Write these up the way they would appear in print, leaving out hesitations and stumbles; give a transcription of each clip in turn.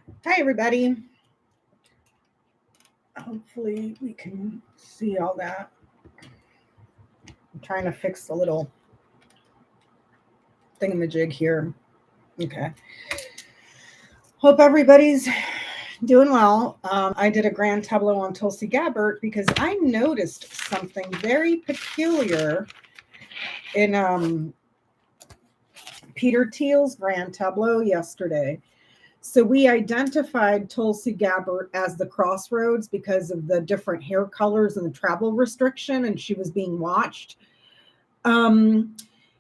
Hi, everybody. Hopefully we can see all that. I'm trying to fix the little thingamajig here. Okay. Hope everybody's doing well. I did a grand tableau on Tulsi Gabbert because I noticed something very peculiar in Peter Thiel's grand tableau yesterday. So we identified Tulsi Gabbert as the crossroads because of the different hair colors and the travel restriction, and she was being watched.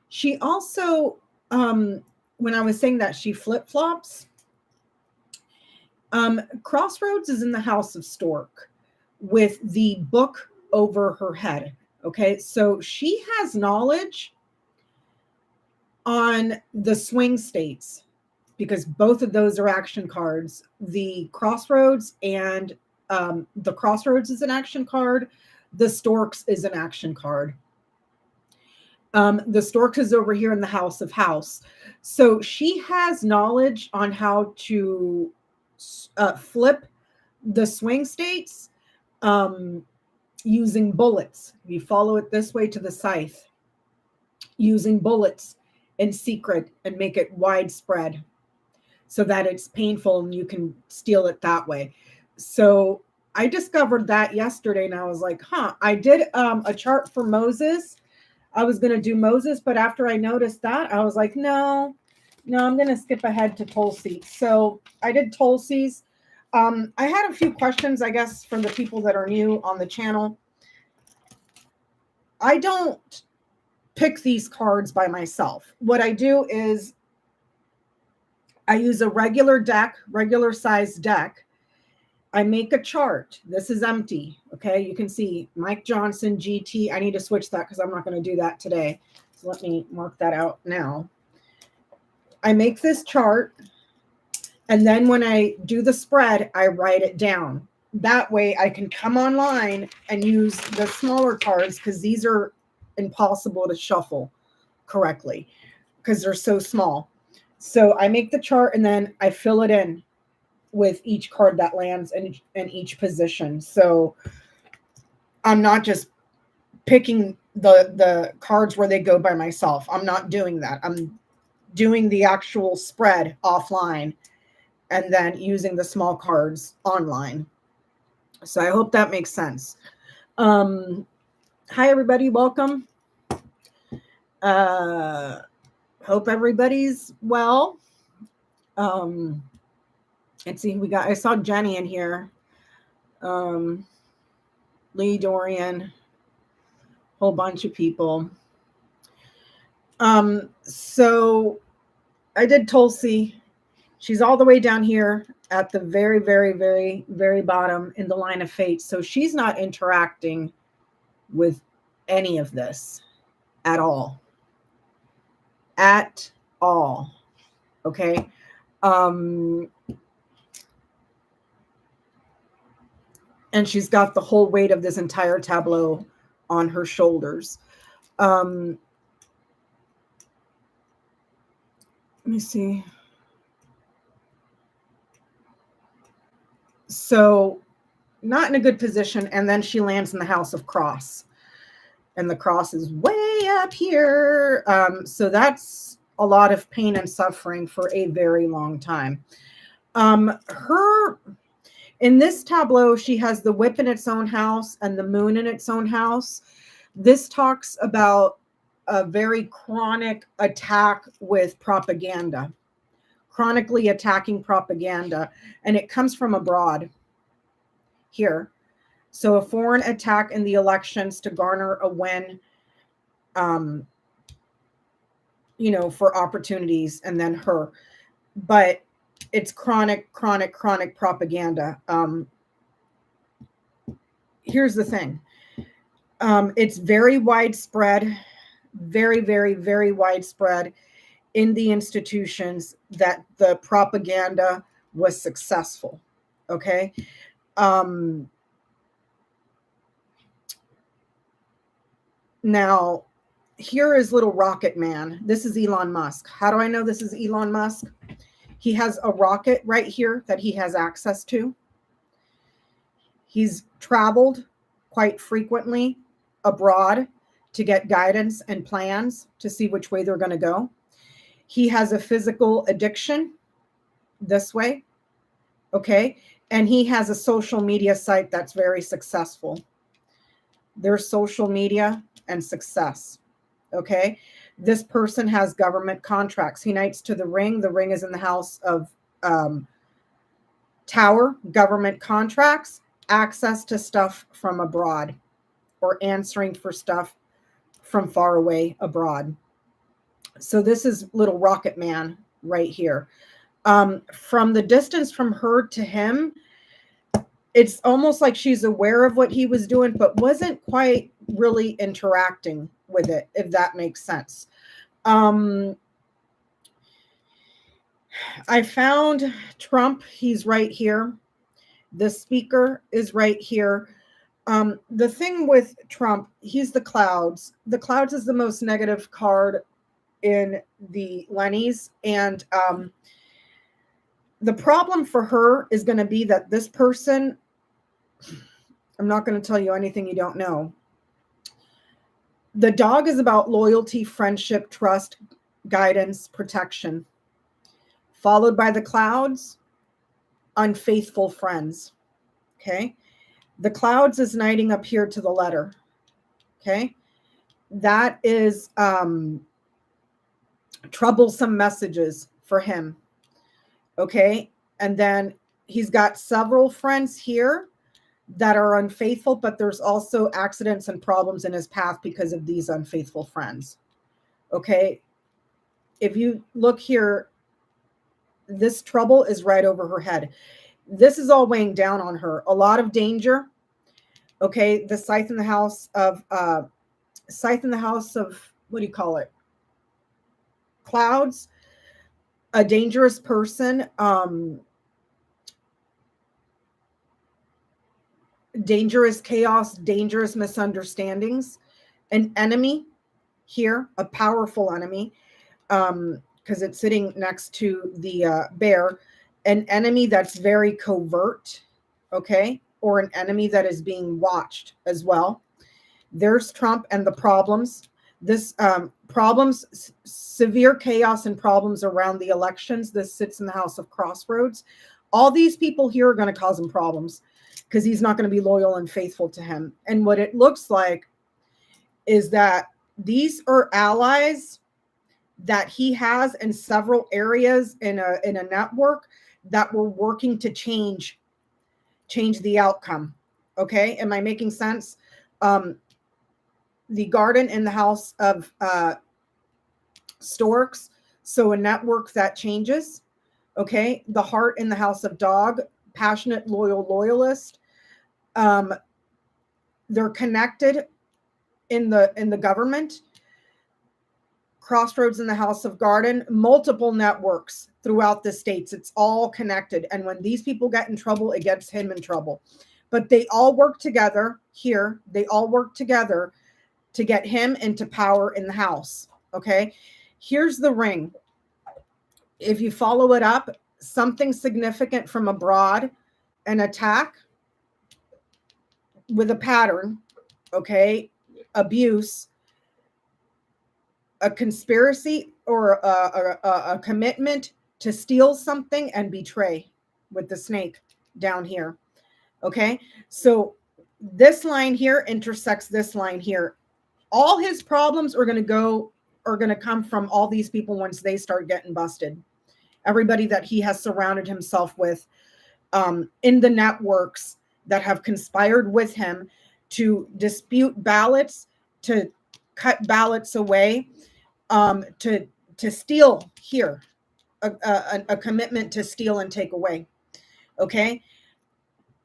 She also, when I was saying that she flip-flops, Crossroads is in the House of Stork with the book over her head. Okay, so she has knowledge on the swing states because both of those are action cards. The Crossroads and the Crossroads is an action card. The Storks is an action card. The Storks is over here in the House of House. So she has knowledge on how to flip the swing states using bullets. You follow it this way to the scythe, using bullets in secret and make it widespread so that it's painful and you can steal it that way. So I discovered that yesterday and I was like, I did a chart for Moses. I was going to do Moses, but after I noticed that, I was like, no, I'm going to skip ahead to Tulsi. So I did Tulsi's. I had a few questions, I guess, from the people that are new on the channel. I don't pick these cards by myself. What I do is I use a regular size deck. I make a chart. This is empty. Okay. You can see Mike Johnson, GT. I need to switch that because I'm not going to do that today. So let me mark that out now. I make this chart. And then when I do the spread, I write it down. That way I can come online and use the smaller cards because these are impossible to shuffle correctly because they're so small. So I make the chart and then I fill it in with each card that lands in each position. So I'm not just picking the cards where they go by myself. I'm not doing that. I'm doing the actual spread offline and then using the small cards online. So I hope that makes sense. Hi, everybody. Welcome. Hope everybody's well. Let's see, I saw Jenny in here. Lee, Dorian, whole bunch of people. So I did Tulsi. She's all the way down here at the very, very, very, very bottom in the line of fate. So she's not interacting with any of this at all. At all. Okay. And she's got the whole weight of this entire tableau on her shoulders. Let me see. So not in a good position. And then she lands in the House of Cross. And the cross is way up here. So that's a lot of pain and suffering for a very long time. In this tableau, she has the whip in its own house and the moon in its own house. This talks about a very chronic attack with propaganda, chronically attacking propaganda, and it comes from abroad here. So a foreign attack in the elections to garner a win, for opportunities, and then her. But it's chronic propaganda. Here's the thing. It's very widespread, very, very, very widespread in the institutions that the propaganda was successful. Okay. Now, here is little rocket man. This is Elon Musk. How do I know this is Elon Musk? He has a rocket right here that he has access to. He's traveled quite frequently abroad to get guidance and plans to see which way they're going to go. He has a physical addiction this way. Okay. And he has a social media site that's very successful. There's social media and success. Okay. This person has government contracts. He knights to the ring. The ring is in the house of Tower, government contracts, access to stuff from abroad, or answering for stuff from far away abroad. So this is little rocket man right here. From the distance from her to him, it's almost like she's aware of what he was doing, but wasn't quite really interacting with it, if that makes sense. I found Trump. He's right here. The speaker is right here. The thing with Trump, he's the clouds. The clouds is the most negative card in the Lennies. And the problem for her is going to be that this person, I'm not going to tell you anything you don't know. The dog is about loyalty, friendship, trust, guidance, protection. Followed by the clouds, unfaithful friends. Okay. The clouds is knighting up here to the letter. Okay. That is troublesome messages for him. Okay. And then he's got several friends here that are unfaithful, but there's also accidents and problems in his path because of these unfaithful friends. Okay. If you look here, this trouble is right over her head. This is all weighing down on her. A lot of danger. Okay. The scythe in the house of, what do you call it? Clouds. A dangerous person. Dangerous chaos, dangerous misunderstandings. An enemy here, a powerful enemy. Because it's sitting next to the bear, an enemy that's very covert, okay, or an enemy that is being watched as well. There's Trump and the problems. This problems, severe chaos and problems around the elections. This sits in the house of crossroads. All these people here are going to cause him problems because he's not going to be loyal and faithful to him. And what it looks like is that these are allies that he has in several areas in a network that were working to change the outcome. Okay. Am I making sense? The garden in the house of storks. So a network that changes. Okay. The heart in the house of dog, passionate, loyal, loyalist. They're connected in the government. Crossroads in the house of garden, multiple networks throughout the states. It's all connected. And when these people get in trouble, it gets him in trouble. But they all work together here. They all work together to get him into power in the house. Okay. Here's the ring. If you follow it up, something significant from abroad, an attack with a pattern. Okay. Abuse, a conspiracy, or a commitment to steal something and betray with the snake down here. Okay. So this line here intersects this line here. All his problems are going to come from all these people once they start getting busted. Everybody that he has surrounded himself with in the networks that have conspired with him to dispute ballots, to cut ballots away, to steal here, a commitment to steal and take away. Okay.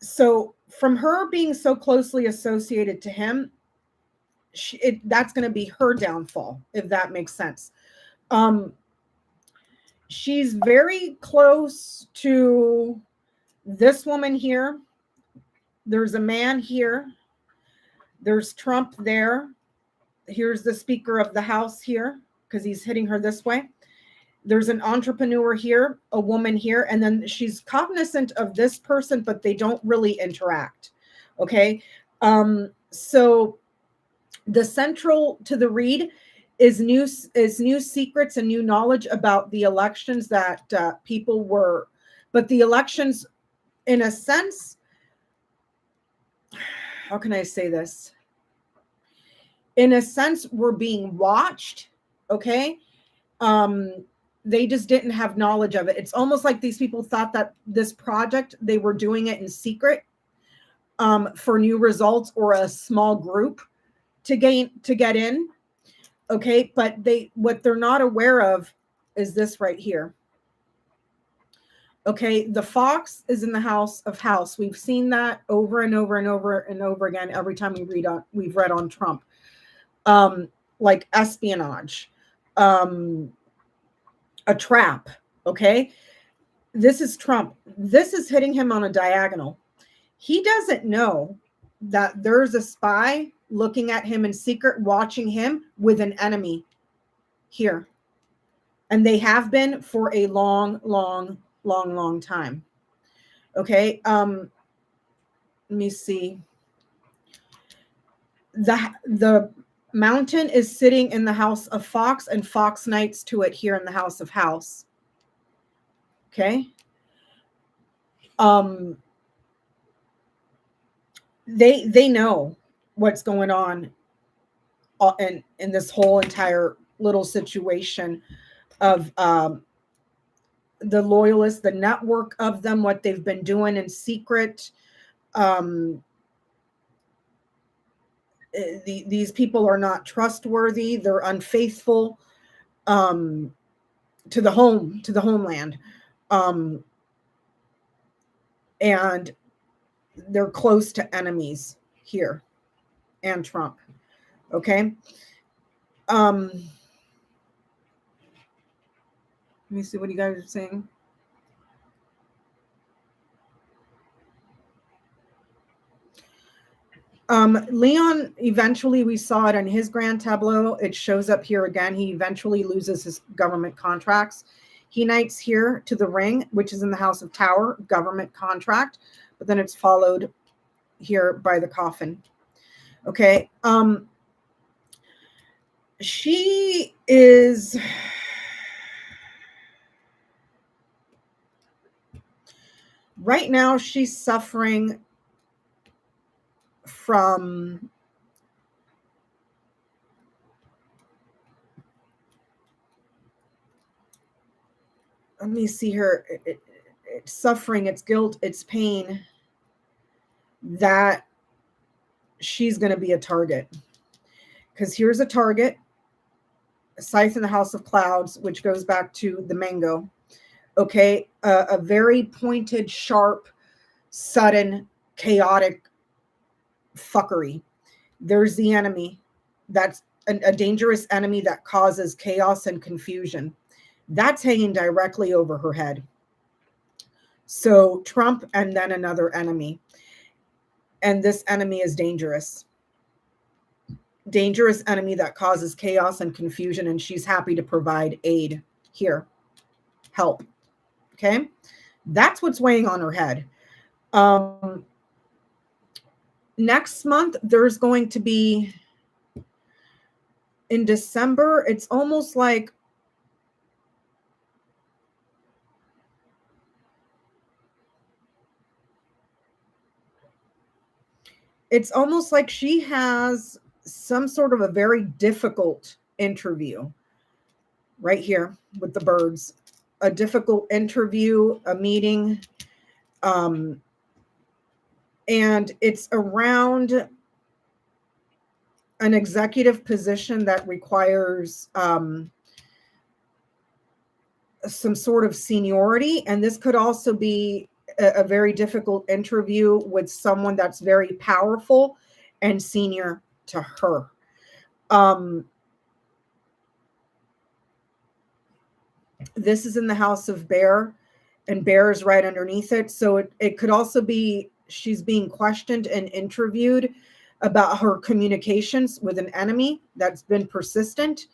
So from her being so closely associated to him, that's going to be her downfall, if that makes sense. She's very close to this woman here. There's a man here. There's Trump there. Here's the Speaker of the House here, because he's hitting her this way. There's an entrepreneur here, a woman here, and then she's cognizant of this person, but they don't really interact. Okay. So the central to the read is new secrets and new knowledge about the elections that people were, but the elections, in a sense, how can I say this? In a sense, were being watched. Okay. They just didn't have knowledge of it. It's almost like these people thought that this project, they were doing it in secret for new results or a small group to get in. Okay. But what they're not aware of is this right here. Okay. The fox is in the house of house. We've seen that over and over and over and over again every time we've read on Trump. Like espionage, a trap. Okay. This is Trump. This is hitting him on a diagonal. He doesn't know that there's a spy looking at him in secret, watching him with an enemy here. And they have been for a long time. Okay. Let me see. The mountain is sitting in the house of fox, and fox knights to it here in the house of house. Okay. They know what's going on in this whole entire little situation of the loyalists, the network of them, what they've been doing in secret. These people are not trustworthy. They're unfaithful to the homeland. And they're close to enemies here and Trump. Okay. Let me see what you guys are saying. Leon, eventually, we saw it on his grand tableau. It shows up here again. He eventually loses his government contracts. He knights here to the ring, which is in the house of Tower, government contract, but then it's followed here by the coffin. Okay. She is... right now, she's suffering from let me see her. It's suffering, it's guilt, it's pain that she's going to be a target. Because here's a target, a scythe in the house of clouds, which goes back to the mango. Okay, a very pointed, sharp, sudden, chaotic fuckery. There's the enemy. That's a dangerous enemy that causes chaos and confusion. That's hanging directly over her head. So Trump and then another enemy. And this enemy is dangerous. Dangerous enemy that causes chaos and confusion, and she's happy to provide aid here. Help. Okay? That's what's weighing on her head. Next month, there's going to be, in December, it's almost like she has some sort of a very difficult interview right here with the birds. A difficult interview, a meeting, and it's around an executive position that requires some sort of seniority. And this could also be a very difficult interview with someone that's very powerful and senior to her. This is in the house of bear, and bear is right underneath it. So it could also be she's being questioned and interviewed about her communications with an enemy that's been persistent.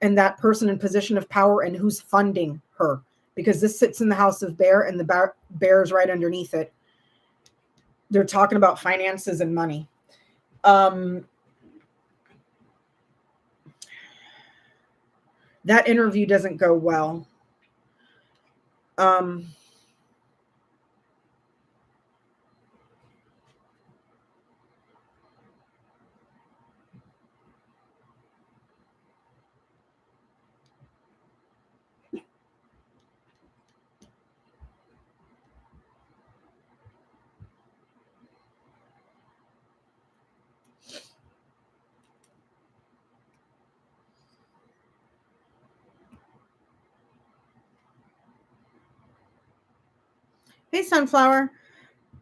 and that person in position of power and who's funding her, because this sits in the house of bear and the bear is right underneath it. They're talking about finances and money. That interview doesn't go well. Hey, Sunflower.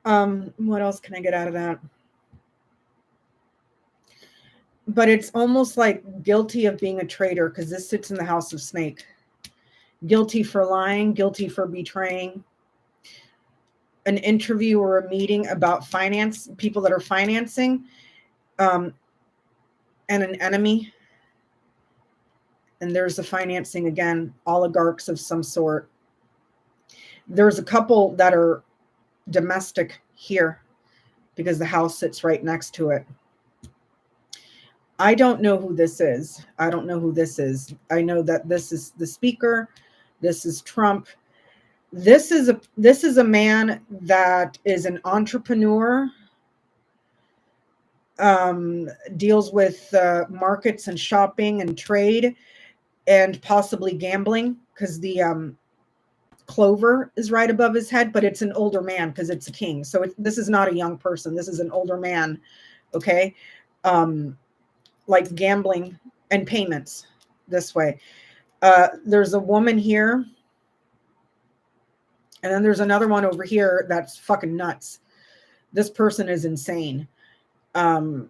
What else can I get out of that? But it's almost like guilty of being a traitor, because this sits in the house of snake. Guilty for lying, guilty for betraying. An interview or a meeting about finance, people that are financing, and an enemy. And there's the financing again, oligarchs of some sort. There's a couple that are domestic here because the house sits right next to it. I don't know who this is. I don't know who this is. I know that this is the speaker. This is Trump. This is a man that is an entrepreneur, deals with markets and shopping and trade and possibly gambling, because the clover is right above his head, but it's an older man because it's a king. So this is not a young person. This is an older man. Okay. Like gambling and payments this way. There's a woman here. And then there's another one over here that's fucking nuts. This person is insane. But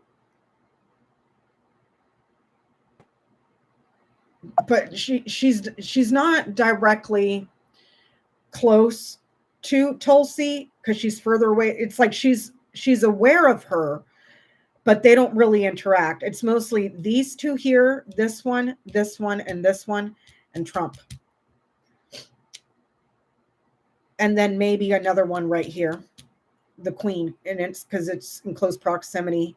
she's not directly close to Tulsi because she's further away. It's like she's aware of her, but they don't really interact. It's mostly these two here, this one, and this one, and Trump. And then maybe another one right here, the queen. And it's because it's in close proximity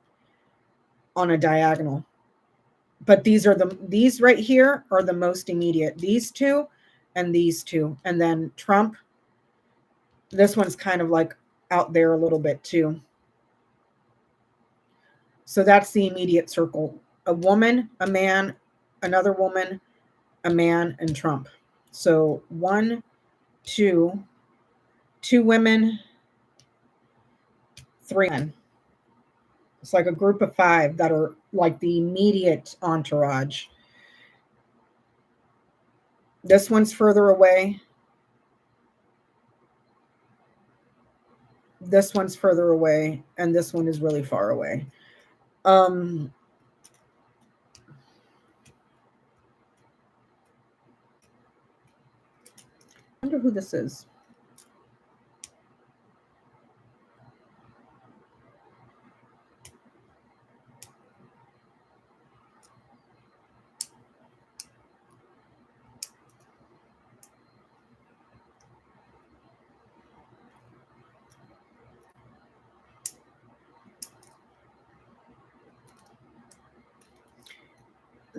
on a diagonal. But these right here are the most immediate. These two and these two. And then Trump, this one's kind of like out there a little bit too. So that's the immediate circle. A woman, a man, another woman, a man, and Trump. So 1, 2, 2 women, 3 men. It's like a group of 5 that are like the immediate entourage. This one's further away. This one's further away. And this one is really far away. I wonder who this is.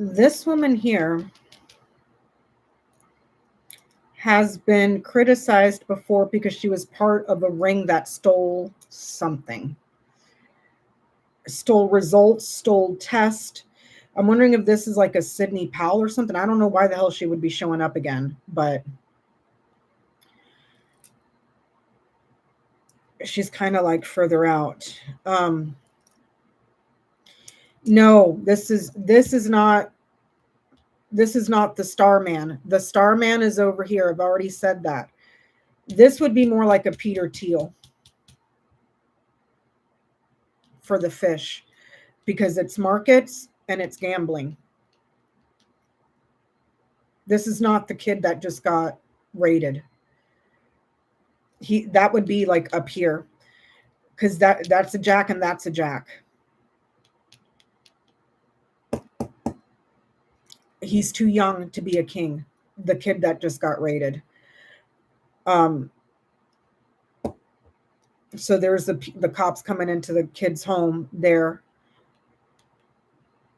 This woman here has been criticized before because she was part of a ring that stole something. Stole results, stole tests. I'm wondering if this is like a Sidney Powell or something. I don't know why the hell she would be showing up again, but she's kind of like further out. No, this is not the Starman. The Starman is over here. I've already said that. This would be more like a Peter Thiel for the fish, because it's markets and it's gambling. This is not the kid that just got raided. That would be like up here, because that's a jack and that's a jack. He's too young to be a king. The kid that just got raided. So there's the cops coming into the kid's home there.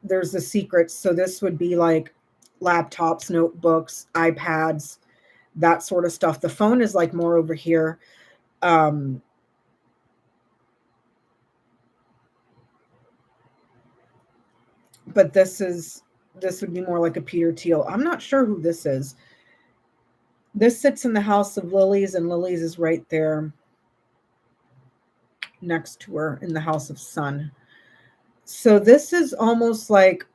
There's the secrets. So this would be like laptops, notebooks, iPads, that sort of stuff. The phone is like more over here. But this would be more like a Peter Thiel. I'm not sure who this is. This sits in the house of Lilies, and Lilies is right there next to her in the house of Sun. So this is almost like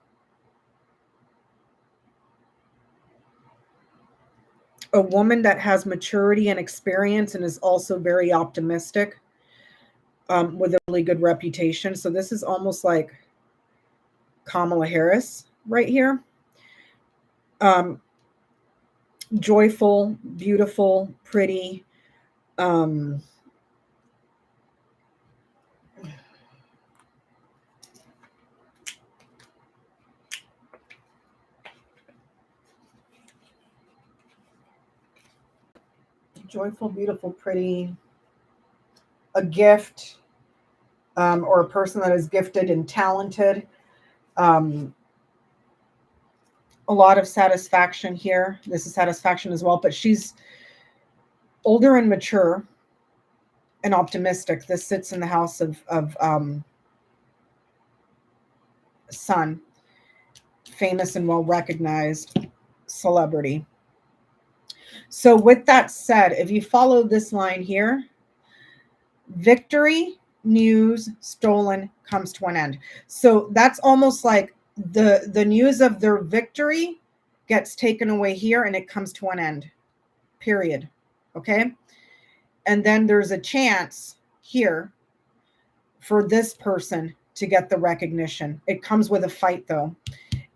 a woman that has maturity and experience and is also very optimistic, with a really good reputation. So this is almost like Kamala Harris right here. Joyful, beautiful, pretty. Joyful, beautiful, pretty. A gift, or a person that is gifted and talented. A lot of satisfaction here. This is satisfaction as well, but she's older and mature and optimistic. This sits in the house of Sun, famous and well recognized celebrity. So with that said, if you follow this line here, victory, news, stolen, comes to an end. So that's almost like the news of their victory gets taken away here and it comes to an end, period. Okay. And then there's a chance here for this person to get the recognition. It comes with a fight though,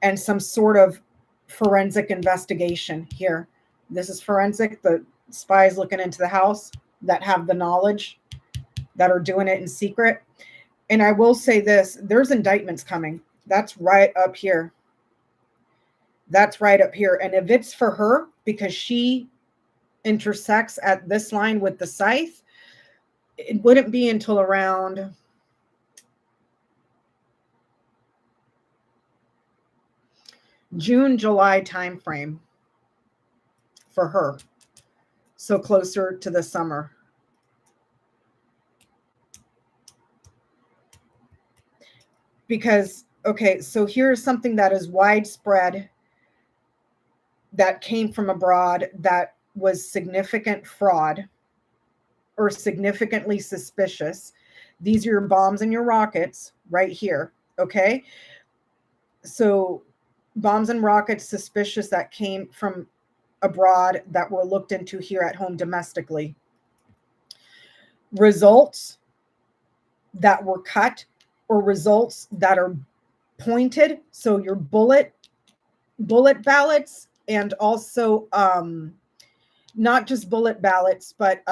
and some sort of forensic investigation here. This is forensic, the spies looking into the house that have the knowledge, that are doing it in secret. And I will say this, there's indictments coming. That's right up here. That's right up here. And if it's for her, because she intersects at this line with the scythe, it wouldn't be until around June, July timeframe for her. So closer to the summer. Because, okay, so here's something that is widespread, that came from abroad, that was significant fraud or significantly suspicious. These are your bombs and your rockets right here. Okay. So bombs and rockets suspicious that came from abroad that were looked into here at home domestically. Results that were cut, or results that are pointed. So your bullet ballots, and also not just bullet ballots, but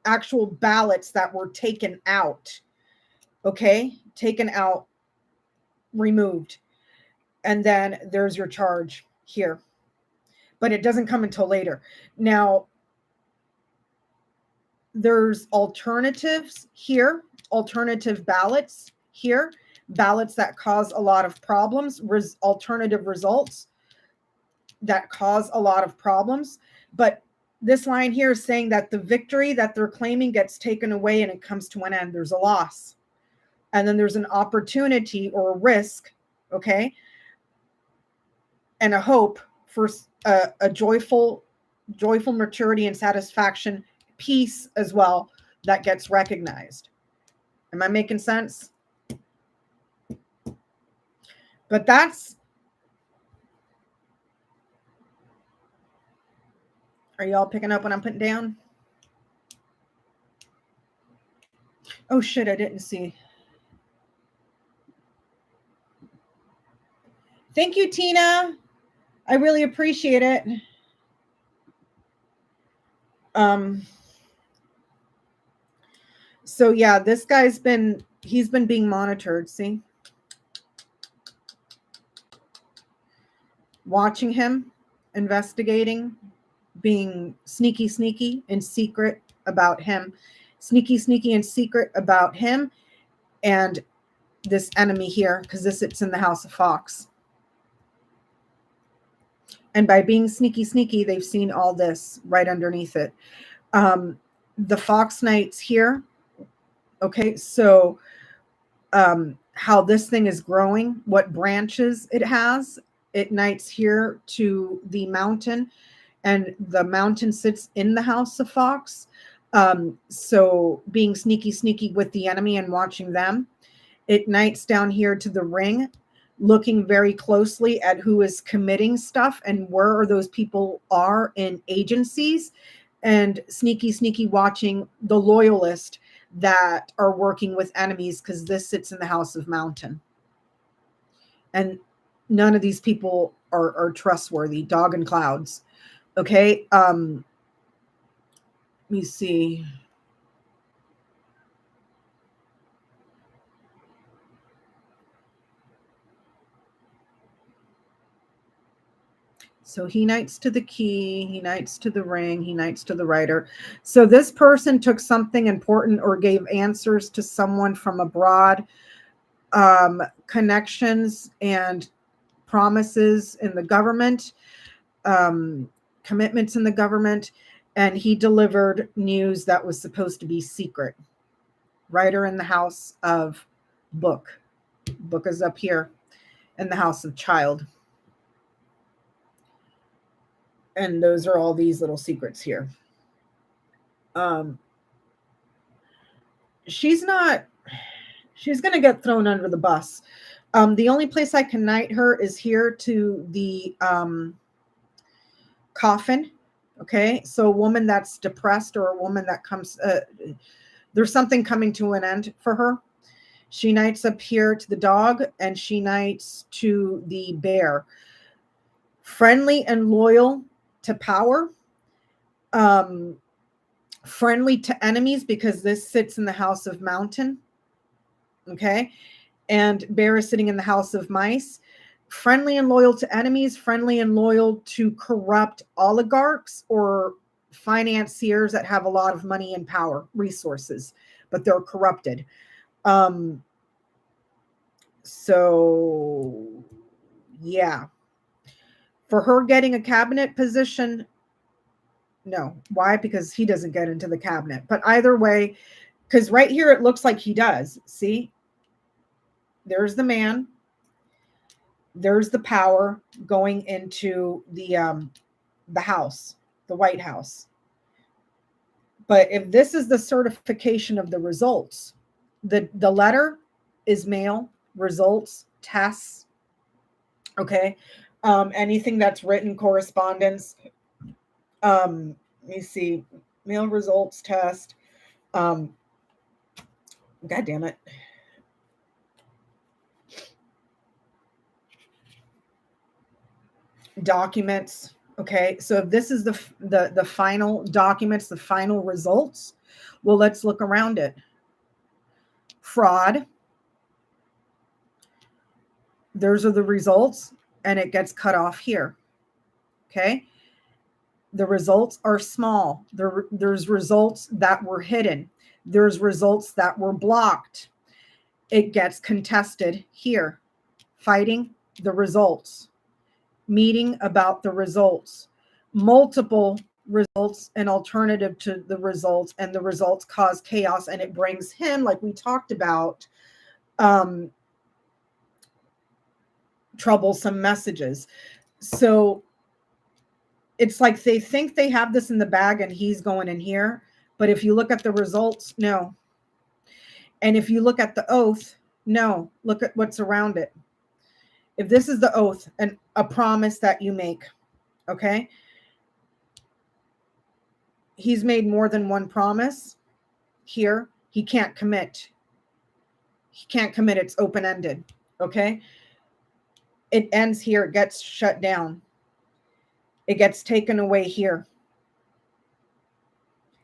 actual ballots that were taken out. Okay, taken out, removed. And then there's your charge here. But it doesn't come until later. Now, there's alternatives here, alternative ballots here, ballots that cause a lot of problems, alternative results that cause a lot of problems. But this line here is saying that the victory that they're claiming gets taken away and it comes to an end. There's a loss. And then there's an opportunity or a risk, okay, and a hope for a joyful maturity and satisfaction, peace as well, that gets recognized. Am I making sense? But that's, are y'all picking up what I'm putting down? Oh shit, I didn't see. Thank you, Tina. I really appreciate it. So yeah, this guy's he's been being monitored. See? watching him, investigating, being sneaky and secret about him, sneaky and secret about him and this enemy here, because this sits in the house of Fox. And by being sneaky, they've seen all this right underneath it. The Fox Knights here. Okay, so how this thing is growing, what branches it has. It knights here to the mountain, and the mountain sits in the house of Fox. So being sneaky with the enemy and watching them. It knights down here to the ring, looking very closely at who is committing stuff and where those people are in agencies, and sneaky watching the loyalist that are working with enemies, because this sits in the house of mountain. And none of these people are trustworthy. Dog and clouds. Okay. Let me see. So he knights to the key, he knights to the ring, he knights to the rider. So this person took something important or gave answers to someone from abroad, connections and promises in the government, commitments in the government, and he delivered news that was supposed to be secret. Rider in the house of book. Book is up here in the house of child. And those are all these little secrets here. She's going to get thrown under the bus. The only place I can knight her is here to the coffin. Okay. So a woman that's depressed, or a woman that comes, there's something coming to an end for her. She knights up here to the dog, and she knights to the bear. Friendly and loyal to power, friendly to enemies, because this sits in the house of mountain. Okay. And bear is sitting in the house of mice. Friendly and loyal to enemies, friendly and loyal to corrupt oligarchs or financiers that have a lot of money and power, resources, but they're corrupted. So yeah. For her getting a cabinet position, no. Why? Because he doesn't get into the cabinet. But either way, because right here it looks like he does. See? There's the man. There's the power going into the house, the White House. But if this is the certification of the results, the letter is mail, results, tests. Okay. Anything that's written, correspondence. Let me see. Mail results test. God damn it. Documents. Okay. So if this is the final documents, the final results, well, let's look around it. Fraud. Those are the results, and it gets cut off here. Okay. The results are small. There's results that were hidden. There's results that were blocked. It gets contested here. Fighting the results. Meeting about the results. Multiple results, an alternative to the results, and the results cause chaos, and it brings him, like we talked about, troublesome messages. So it's like they think they have this in the bag and he's going in here. But if you look at the results, no. And if you look at the oath, no. Look at what's around it. If this is the oath and a promise that you make, okay? He's made more than one promise here. He can't commit. He can't commit. It's open-ended, okay? It ends here. It gets shut down. It gets taken away here.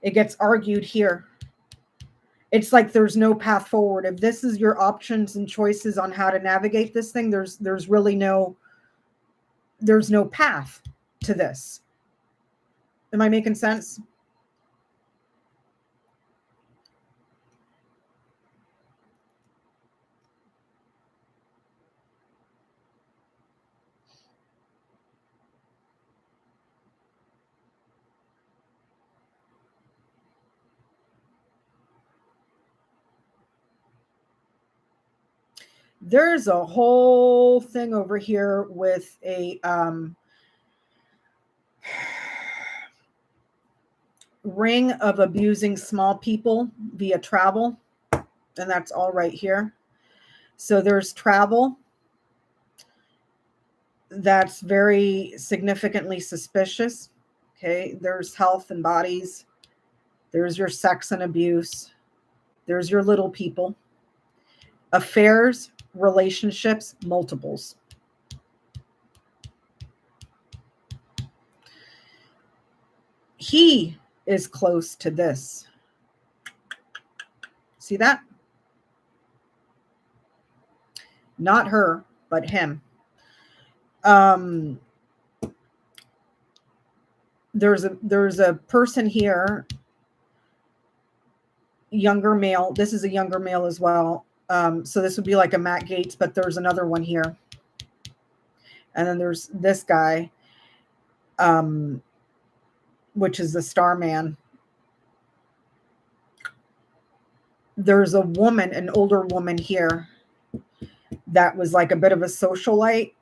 It gets argued here. It's like there's no path forward. If this is your options and choices on how to navigate this thing, there's really no there's no path to this. Am I making sense? There's a whole thing over here with a ring of abusing small people via travel, and that's all right here. So there's travel. That's very significantly suspicious. Okay, there's health and bodies. There's your sex and abuse. There's your little people. Affairs, relationships, multiples. He is close to this. See that? Not her, but him. There's a person here, younger male. This is a younger male as well. So this would be like a Matt Gaetz, but there's another one here. And then there's this guy, which is the star man. There's a woman, an older woman here that was like a bit of a socialite.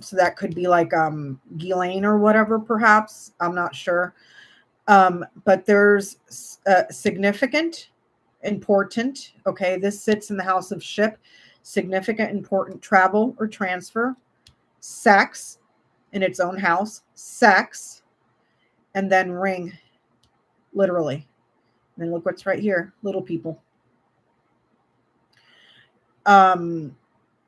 So that could be like Ghislaine or whatever, perhaps. I'm not sure. But there's significant, important. Okay, this sits in the house of ship. Significant, important travel or transfer. Sex in its own house. Sex. And then ring. Literally. And then look what's right here. Little people.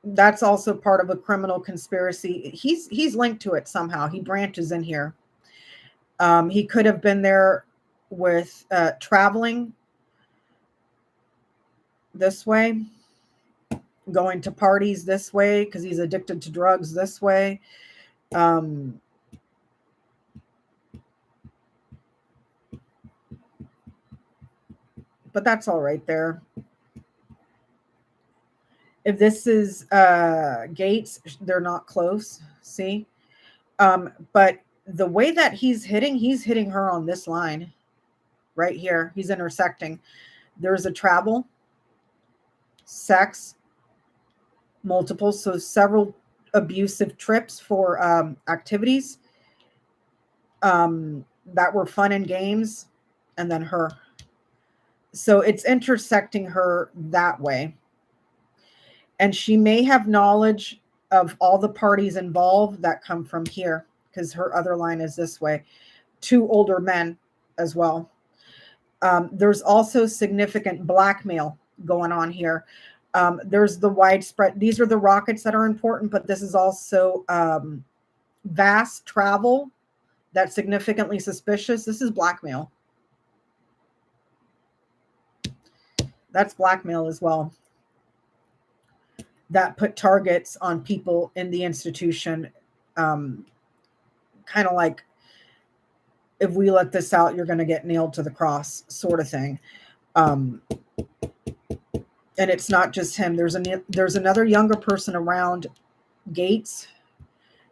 That's also part of a criminal conspiracy. He's linked to it somehow. He branches in here. He could have been there with traveling this way, going to parties this way because he's addicted to drugs this way. But that's all right there. If this is Gaetz, they're not close. See? But the way that he's hitting her on this line right here. He's intersecting. There's a travel, sex, multiple, so several abusive trips for activities that were fun and games, and then her. So it's intersecting her that way. And she may have knowledge of all the parties involved that come from here, because her other line is this way. 2 older men as well. There's also significant blackmail going on here. There's the widespread, these are the rockets that are important, but this is also vast travel that's significantly suspicious. This is blackmail. That's blackmail as well. That put targets on people in the institution, kind of like, if we let this out, you're going to get nailed to the cross, sort of thing. And it's not just him. There's another younger person around Gaetz.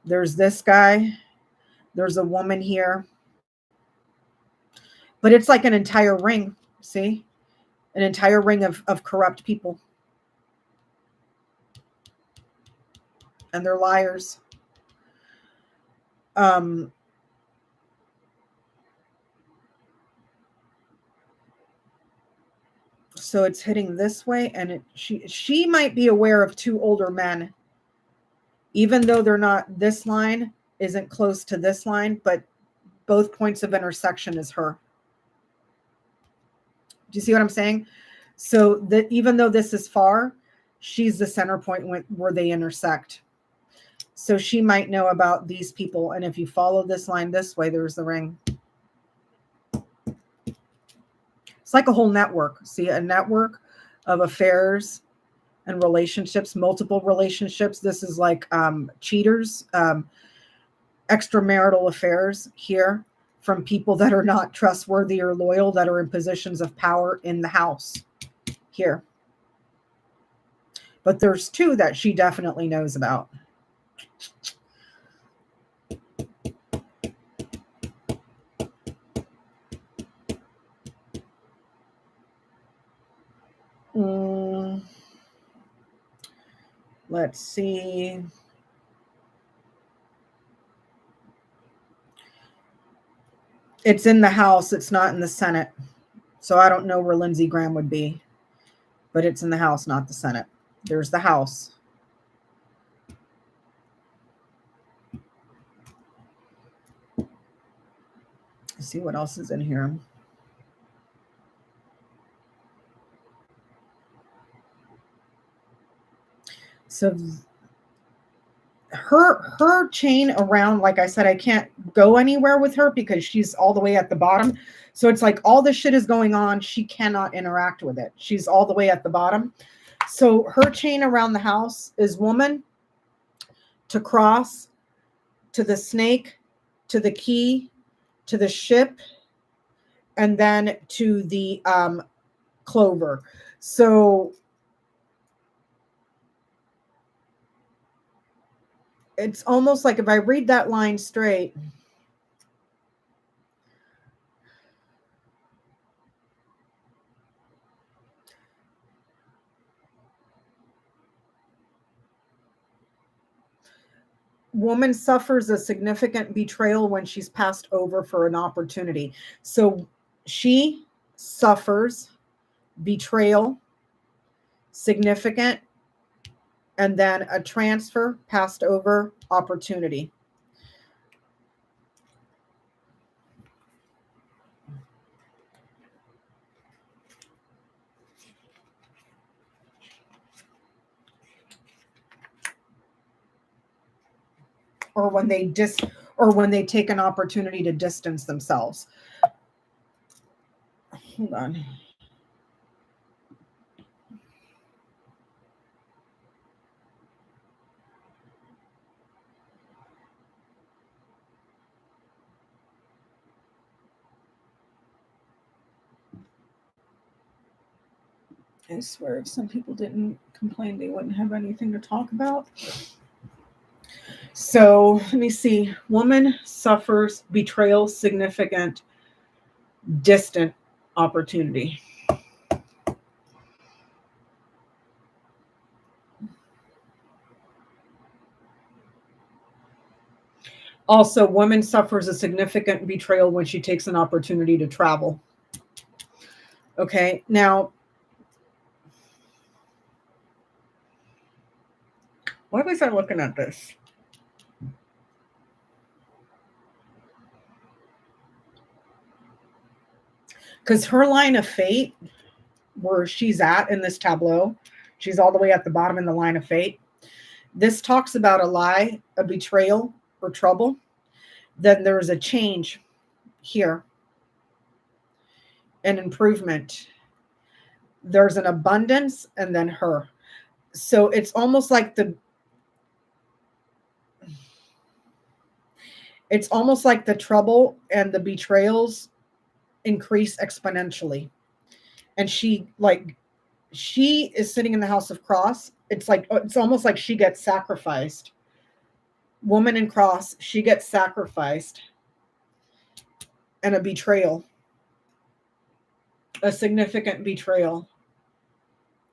There's this guy. There's a woman here. But it's like an entire ring, see? An entire ring of corrupt people. And they're liars. So it's hitting this way, and she might be aware of 2 older men, even though they're not, this line isn't close to this line, but both points of intersection is her. Do you see what I'm saying? So that even though this is far, she's the center point where they intersect. So she might know about these people. And if you follow this line this way, there's the ring. It's like a whole network. See, a network of affairs and relationships, multiple relationships. This is like cheaters, extramarital affairs here from people that are not trustworthy or loyal, that are in positions of power in the house here. But there's two that she definitely knows about. Let's see. It's in the House. It's not in the Senate. So I don't know where Lindsey Graham would be. But it's in the House, not the Senate. There's the House. Let's see what else is in here. So her chain around, like I said, I can't go anywhere with her because she's all the way at the bottom. So it's like all this shit is going on. She cannot interact with it. She's all the way at the bottom. So her chain around the house is woman to cross, to the snake, to the key, to the ship, and then to the clover. So it's almost like if I read that line straight, woman suffers a significant betrayal when she's passed over for an opportunity. So she suffers betrayal, significant, and then a transfer, passed over, opportunity. Or when they take an opportunity to distance themselves. Hold on. I swear, if some people didn't complain, they wouldn't have anything to talk about. So let me see. Woman suffers betrayal, significant, distant opportunity. Also, woman suffers a significant betrayal when she takes an opportunity to travel. Okay, now, why was I looking at this? Because her line of fate, where she's at in this tableau, she's all the way at the bottom in the line of fate. This talks about a lie, a betrayal, or trouble. Then there's a change here, an improvement. There's an abundance, and then her. So it's almost like the trouble and the betrayals increase exponentially. And she is sitting in the house of cross. It's almost like she gets sacrificed. Woman in cross, she gets sacrificed. And a betrayal, a significant betrayal.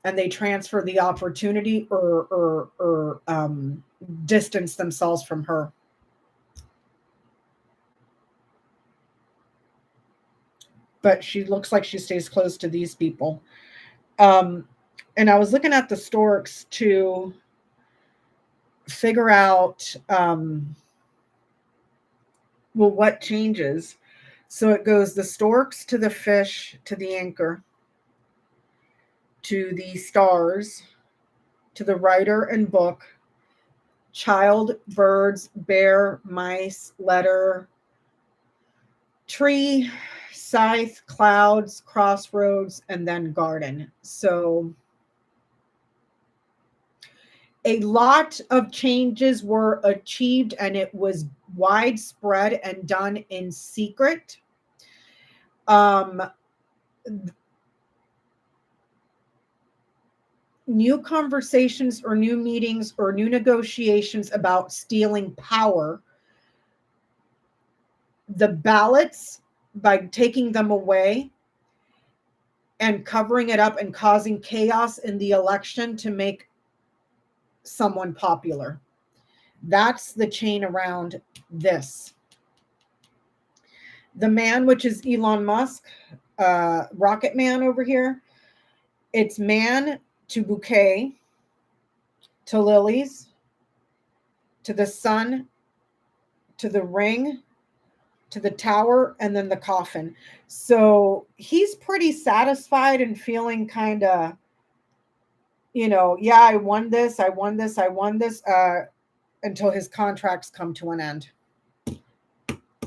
And they transfer the opportunity or distance themselves from her. But she looks like she stays close to these people. And I was looking at the storks to figure out, what changes. So it goes the storks to the fish to the anchor to the stars to the writer and book, child, birds, bear, mice, letter, tree, scythe, clouds, crossroads, and then garden. So A lot of changes were achieved, and it was widespread and done in secret. Um, New conversations or new meetings or new negotiations about stealing power, the ballots, by taking them away and covering it up and causing chaos in the election to make someone popular. That's the chain around this. The man, which is Elon Musk, Rocket Man over here, it's man to bouquet, to lilies, to the sun, to the ring, to the tower, and then the coffin. So he's pretty satisfied and feeling kind of, yeah, I won this, I won this, I won this, until his contracts come to an end.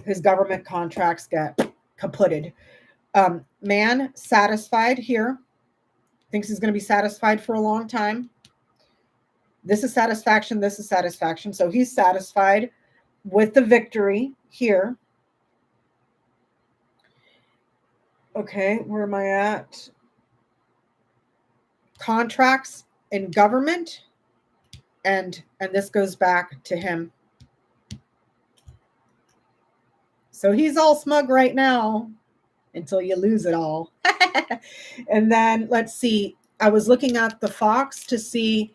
His government contracts get kaputted. Man satisfied here, thinks he's going to be satisfied for a long time. This is satisfaction, this is satisfaction. So he's satisfied with the victory here. Okay, where am I at? Contracts in government, and this goes back to him. So he's all smug right now until you lose it all. And then let's see. I was looking at the Fox to see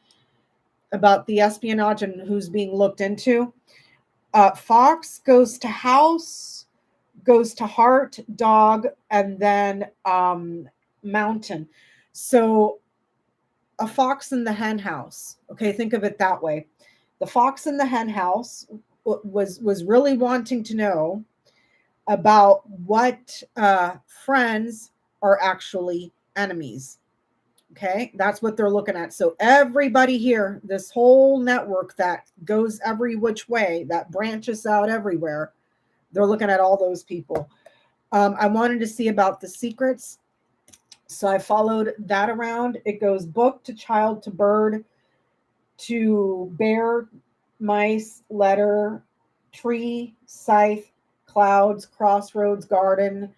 about the espionage and who's being looked into. Fox goes to house, goes to heart, dog, and then mountain. So a fox in the hen house. Okay, think of it that way. The fox in the hen house was really wanting to know about what friends are actually enemies. Okay, that's what they're looking at. So everybody here, this whole network that goes every which way, that branches out everywhere, they're looking at all those people. I wanted to see about the secrets. So I followed that around. It goes book to child to bird to bear, mice, letter, tree, scythe, clouds, crossroads, garden,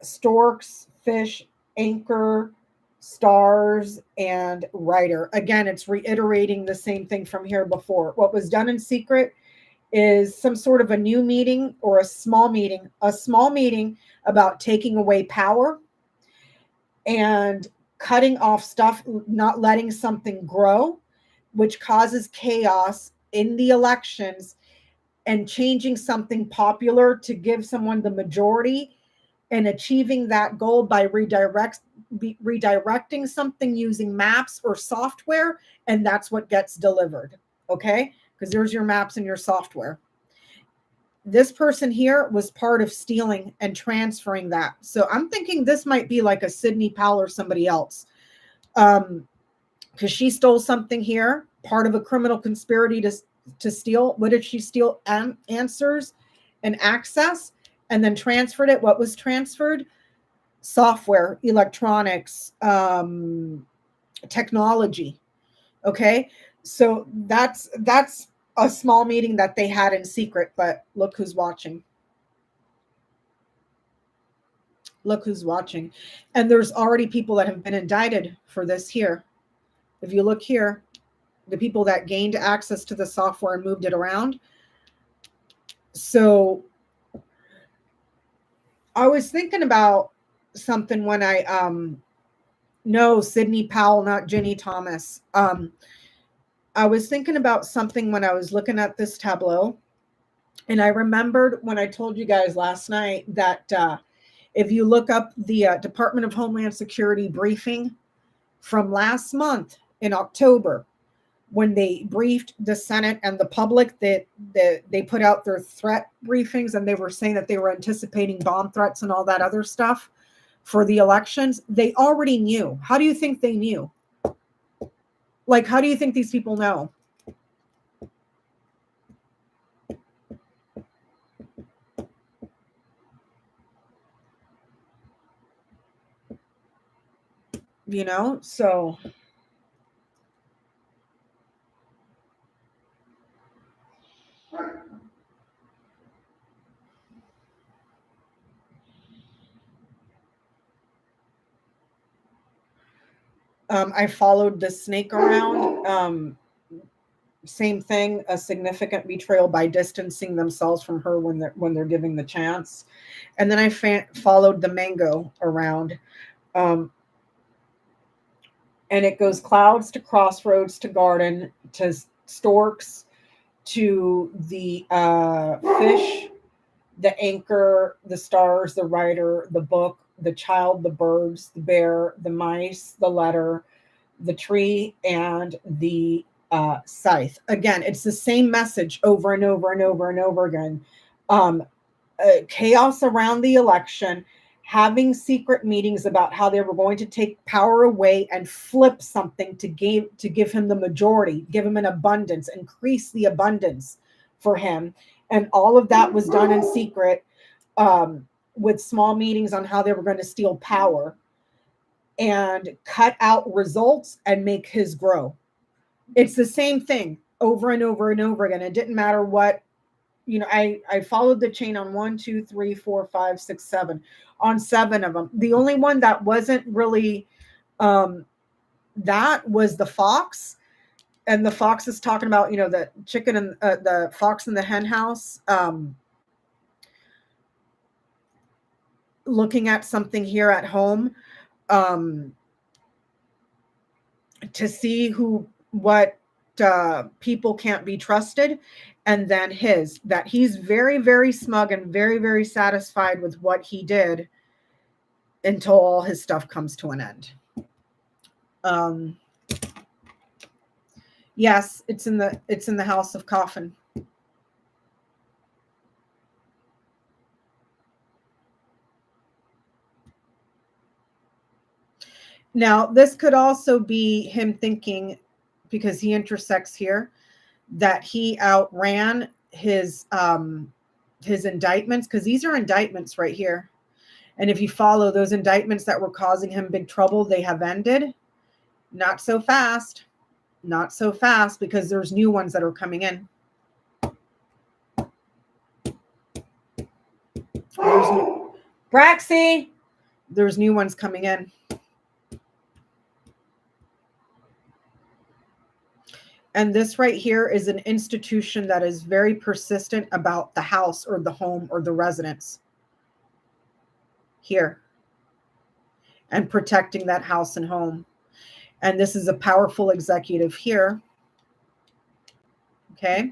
storks, fish, anchor, stars, and writer. Again, it's reiterating the same thing from here before. What was done in secret is some sort of a new meeting or a small meeting about taking away power and cutting off stuff, not letting something grow, which causes chaos in the elections, and changing something popular to give someone the majority and achieving that goal by redirecting something using maps or software, and that's what gets delivered. Okay, because there's your maps and your software. This person here was part of stealing and transferring that. So I'm thinking this might be like a Sidney Powell or somebody else, because she stole something here, part of a criminal conspiracy to steal. What did she steal? Answers and access, and then transferred it. What was transferred? Software, electronics, technology. Okay, so that's a small meeting that they had in secret, but look who's watching. Look who's watching. And there's already people that have been indicted for this here. If you look here, the people that gained access to the software and moved it around. So I was thinking about something when I no, Sidney Powell, not Ginny Thomas. I was thinking about something when I was looking at this tableau, and I remembered when I told you guys last night that if you look up the Department of Homeland Security briefing from last month in October, when they briefed the Senate and the public, that they put out their threat briefings, and they were saying that they were anticipating bomb threats and all that other stuff for the elections. They already knew. How do you think they knew? Like, how do you think these people know? So I followed the snake around. Same thing, a significant betrayal by distancing themselves from her when they're giving the chance. And then I followed the mango around. Um, and it goes clouds to crossroads to garden to storks to the fish, the anchor, the stars, the writer, the book, the child, the birds, the bear, the mice, the letter, the tree, and the scythe. Again, it's the same message over and over and over and over again. Um, Chaos around the election, having secret meetings about how they were going to take power away and flip something to give him the majority, give him an abundance, increase the abundance for him. And all of that was done in secret, with small meetings on how they were going to steal power and cut out results and make his grow. It's the same thing over and over and over again. It didn't matter what, I followed the chain on 1, 2, 3, 4, 5, 6, 7, on 7 of them. The only one that wasn't really that was the fox. And the fox is talking about, the chicken and the fox in the hen house, looking at something here at home, to see what people can't be trusted. And then that he's very, very smug and very, very satisfied with what he did until all his stuff comes to an end. Yes, it's in the House of Coffin. Now, this could also be him thinking, because he intersects here, that he outran his indictments, because these are indictments right here. And if you follow those indictments that were causing him big trouble, they have ended. Not so fast. Not so fast, because there's new ones that are coming in. Braxy, there's new ones coming in. And this right here is an institution that is very persistent about the house or the home or the residence here, and protecting that house and home. And this is a powerful executive here. Okay.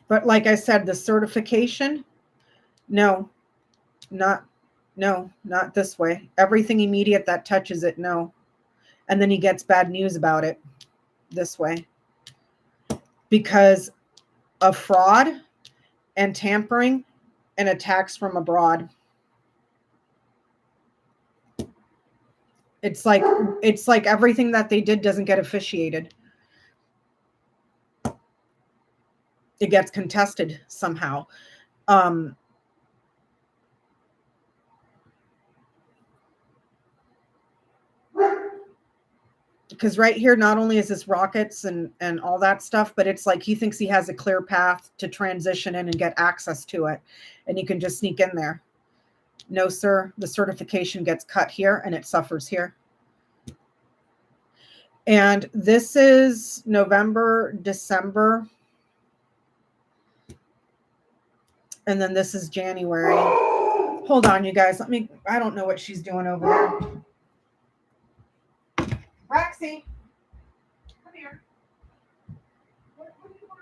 But like I said, the certification, no, not this way. Everything immediate that touches it, no. And then he gets bad news about it this way, because of fraud and tampering and attacks from abroad. It's like everything that they did doesn't get officiated. It gets contested somehow. Because right here, not only is this rockets and all that stuff, but it's like he thinks he has a clear path to transition in and get access to it, and you can just sneak in there. No, sir. The certification gets cut here and it suffers here. And this is November, December. And then this is January. Hold on, you guys. I don't know what she's doing over there. Roxy, come here. What do you want?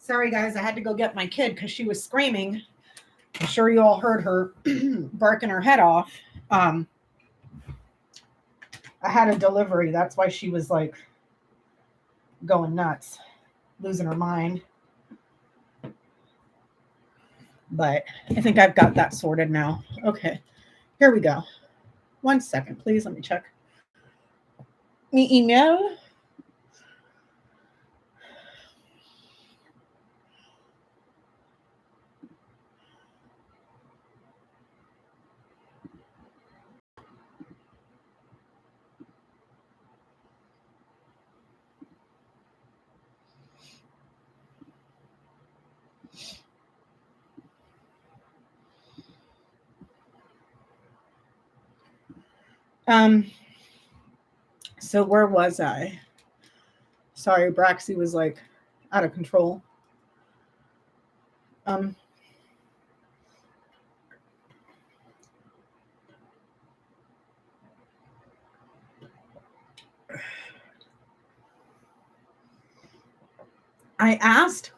Sorry, guys, I had to go get my kid because she was screaming. I'm sure you all heard her barking her head off. I had a delivery. That's why she was like going nuts, losing her mind. But I think I've got that sorted now. Okay, here we go. 1 second, please. Let me check. Me email. So where was I? Sorry, Braxy was like out of control. I asked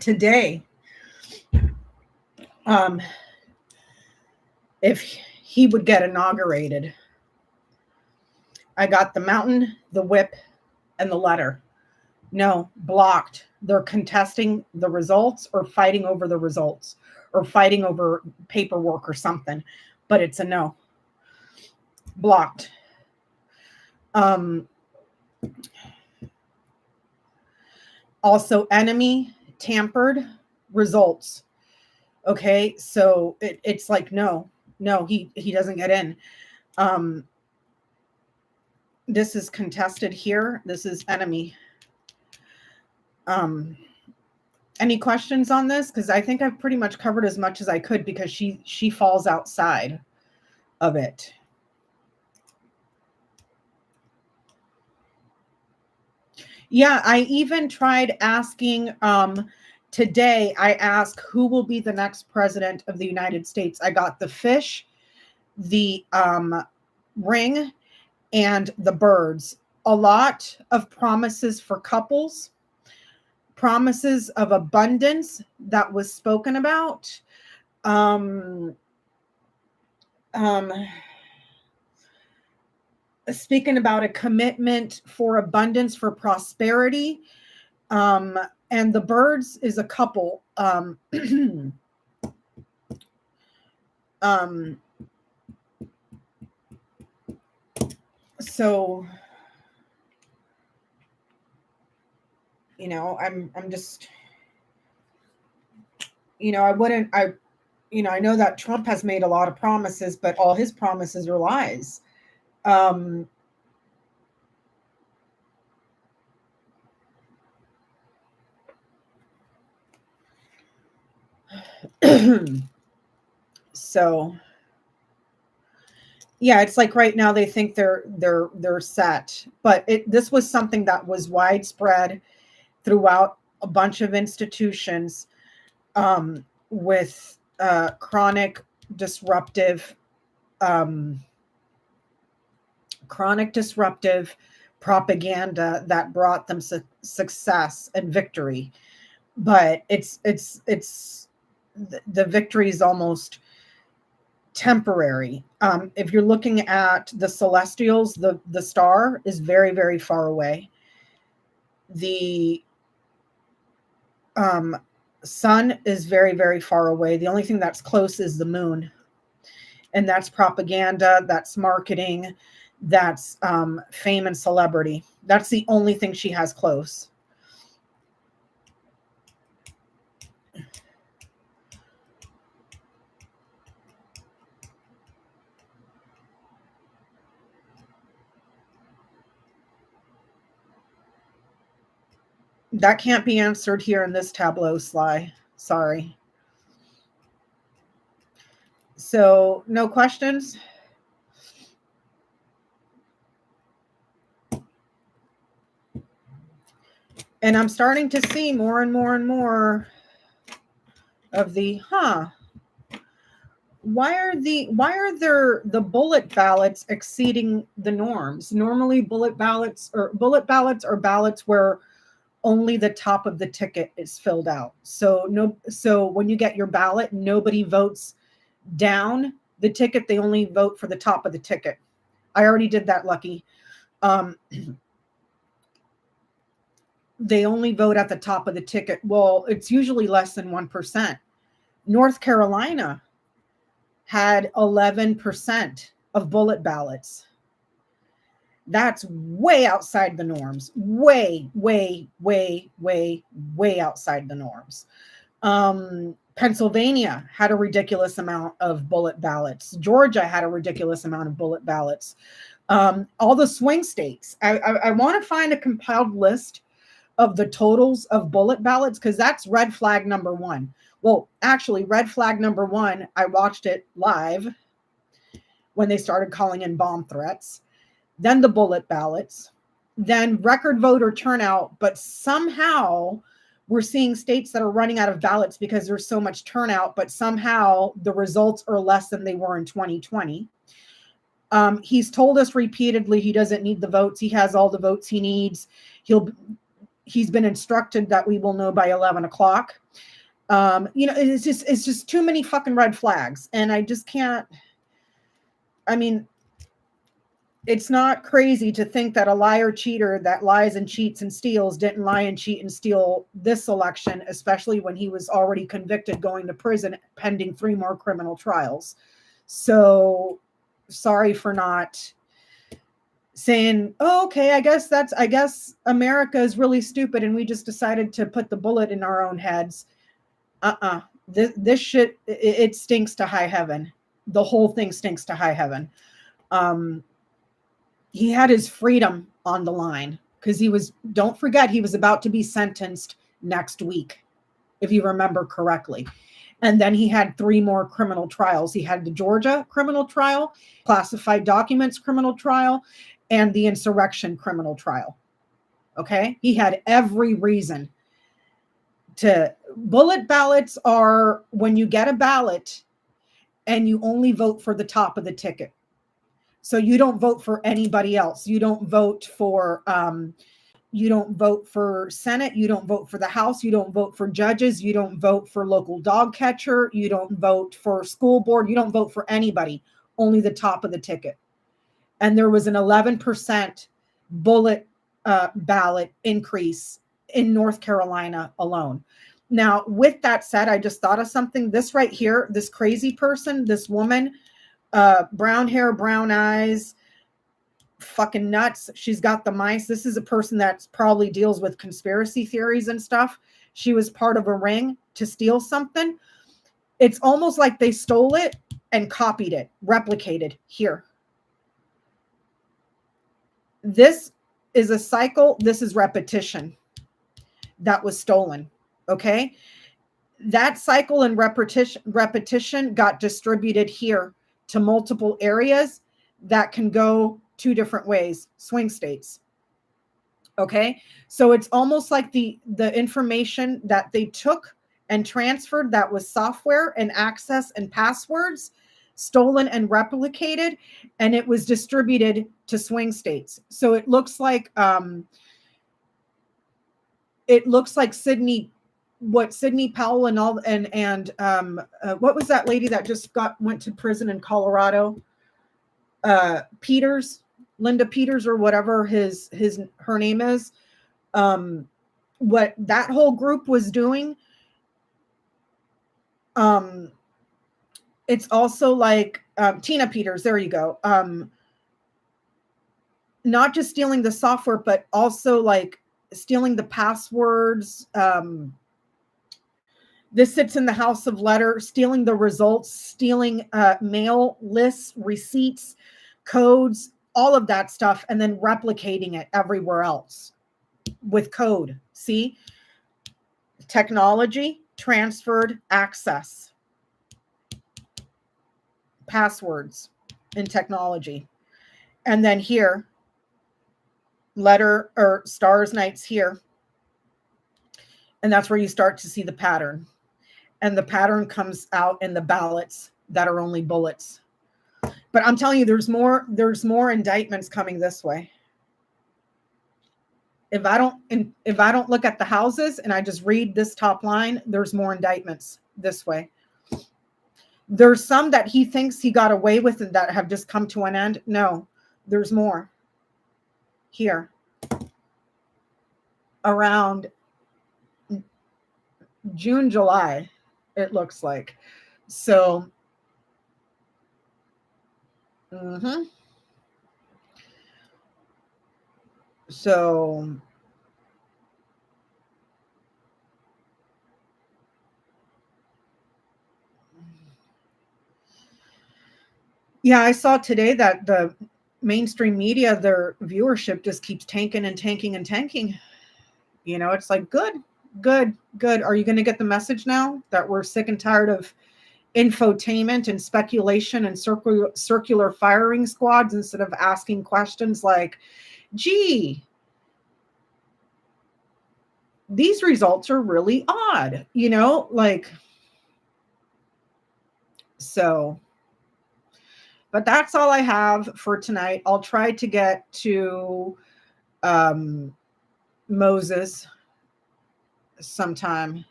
today if he would get inaugurated. I got the mountain, the whip, and the letter. No, blocked. They're contesting the results or fighting over the results or fighting over paperwork or something, but it's a no. Blocked. Also, enemy, tampered, results. Okay, so it's like no, he doesn't get in. This is contested here. This is enemy. Any questions on this? Because I think I've pretty much covered as much as I could because she falls outside of it. Yeah, I even tried asking today, I asked who will be the next president of the United States. I got the fish, the ring, and the birds. A lot of promises for couples, promises of abundance that was spoken about. Speaking about a commitment for abundance, for prosperity. And the birds is a couple. So, you know, I'm just, you know, I know that Trump has made a lot of promises, but all his promises are lies. So yeah, it's like right now they think they're set, but this was something that was widespread throughout a bunch of institutions, with chronic disruptive propaganda that brought them success and victory. But it's the victory is almost temporary. If you're looking at the celestials, the star is very, very far away. The sun is very, very far away. The only thing that's close is the moon. And that's propaganda, that's marketing, that's fame and celebrity. That's the only thing she has close. That can't be answered here in this tableau, Sly. Sorry. So, no questions? And I'm starting to see more and more and more of the, why are there the bullet ballots exceeding the norms? Normally bullet ballots are ballots where only the top of the ticket is filled out. So when you get your ballot, nobody votes down the ticket. They only vote for the top of the ticket. I already did that, Lucky. They only vote at the top of the ticket. Well, it's usually less than 1%. North Carolina had 11% of bullet ballots. That's way outside the norms. Way outside the norms. Pennsylvania had a ridiculous amount of bullet ballots. Georgia had a ridiculous amount of bullet ballots. All the swing states. I want to find a compiled list of the totals of bullet ballots, because that's red flag number one. Well, actually, red flag number one, I watched it live when they started calling in bomb threats. Then the bullet ballots, then record voter turnout. But somehow we're seeing states that are running out of ballots because there's so much turnout, but somehow the results are less than they were in 2020. He's told us repeatedly he doesn't need the votes. He has all the votes he needs. He's been instructed that we will know by 11 o'clock. It's just too many fucking red flags. And I just can't, it's not crazy to think that a liar cheater that lies and cheats and steals didn't lie and cheat and steal this election, especially when he was already convicted, going to prison pending 3 more criminal trials. So sorry for not saying, oh, okay, I guess America is really stupid and we just decided to put the bullet in our own heads. This shit, it stinks to high heaven. The whole thing stinks to high heaven. He had his freedom on the line because don't forget, he was about to be sentenced next week, if you remember correctly. And then he had 3 more criminal trials. He had the Georgia criminal trial, classified documents criminal trial, and the insurrection criminal trial. Okay? He had every reason to. Bullet ballots are when you get a ballot and you only vote for the top of the ticket. So you don't vote for anybody else. You don't vote for Senate. You don't vote for the House. You don't vote for judges. You don't vote for local dog catcher. You don't vote for school board. You don't vote for anybody, only the top of the ticket. And there was an 11% bullet ballot increase in North Carolina alone. Now, with that said, I just thought of something. This right here, this crazy person, this woman, brown hair, brown eyes, fucking nuts. She's got the mice. This is a person that probably deals with conspiracy theories and stuff. She was part of a ring to steal something. It's almost like they stole it and copied it, replicated here. This is a cycle. This is repetition that was stolen. Okay. That cycle and repetition got distributed here to multiple areas that can go 2 different ways, swing states. Okay. So it's almost like the information that they took and transferred, that was software and access and passwords, stolen and replicated, and it was distributed to swing states. So it looks like Sidney Powell and all, and what was that lady that just went to prison in Colorado? Peters, Linda Peters, or whatever her name is. What that whole group was doing. It's also like Tina Peters. There you go. Not just stealing the software, but also like stealing the passwords. This sits in the House of Letter, stealing the results, stealing mail lists, receipts, codes, all of that stuff, and then replicating it everywhere else with code. See? Technology, transferred, access, passwords in technology. And then here, letter or stars, nights here. And that's where you start to see the pattern. And the pattern comes out in the ballots that are only bullets. But I'm telling you, there's more indictments coming this way. If I don't look at the houses and I just read this top line, there's more indictments this way. There's some that he thinks he got away with and that have just come to an end. No, there's more here around June, July, it looks like. So, so yeah, I saw today that the mainstream media, their viewership just keeps tanking and tanking and tanking. You know, it's like, good. Are you going to get the message now that we're sick and tired of infotainment and speculation and circular firing squads instead of asking questions like, gee, these results are really odd, you know, like, so, but that's all I have for tonight. I'll try to get to Moses sometime.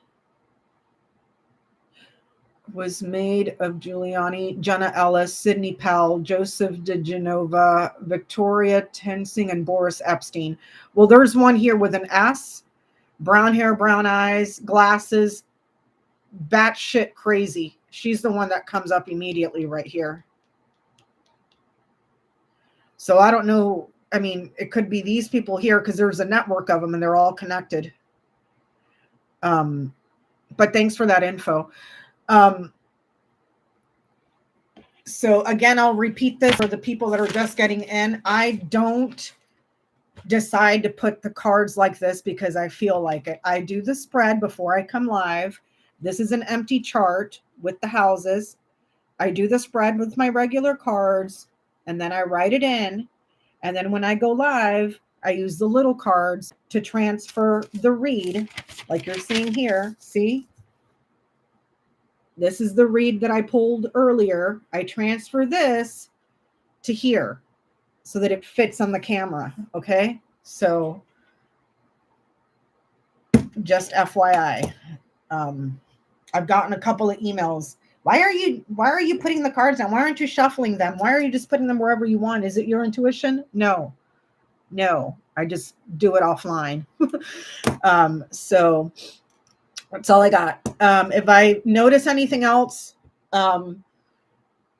Was made of Giuliani, Jenna Ellis, Sidney Powell, Joseph DeGenova, Victoria Tensing, and Boris Epstein. Well, there's one here with an S, brown hair, brown eyes, glasses, batshit crazy. She's the one that comes up immediately right here. So I don't know. I mean, it could be these people here because there's a network of them and they're all connected. But thanks for that info. So again, I'll repeat this for the people that are just getting in. I don't decide to put the cards like this because I feel like it. I do the spread before I come live. This is an empty chart with the houses. I do the spread with my regular cards and then I write it in. And then when I go live, I use the little cards to transfer the read like you're seeing here. See? This is the read that I pulled earlier. I transfer this to here so that it fits on the camera. Okay. So just FYI, I've gotten a couple of emails. Why are you putting the cards down? Why aren't you shuffling them? Why are you just putting them wherever you want? Is it your intuition? No, I just do it offline. So that's all I got. If I notice anything else, while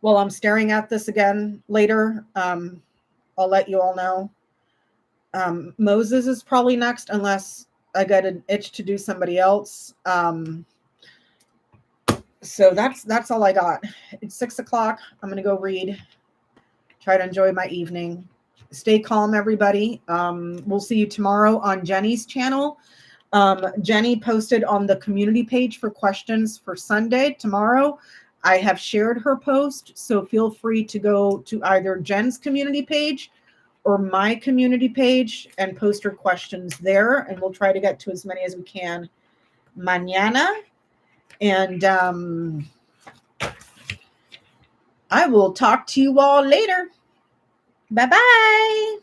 I'm staring at this again later, I'll let you all know. Moses is probably next, unless I get an itch to do somebody else. So that's all I got. It's 6 o'clock. I'm going to go read, try to enjoy my evening. Stay calm, everybody. We'll see you tomorrow on Jenny's channel. Jenny posted on the community page for questions for Sunday tomorrow. I have shared her post, so feel free to go to either Jen's community page or my community page and post her questions there, and we'll try to get to as many as we can mañana. And I will talk to you all later. Bye-bye.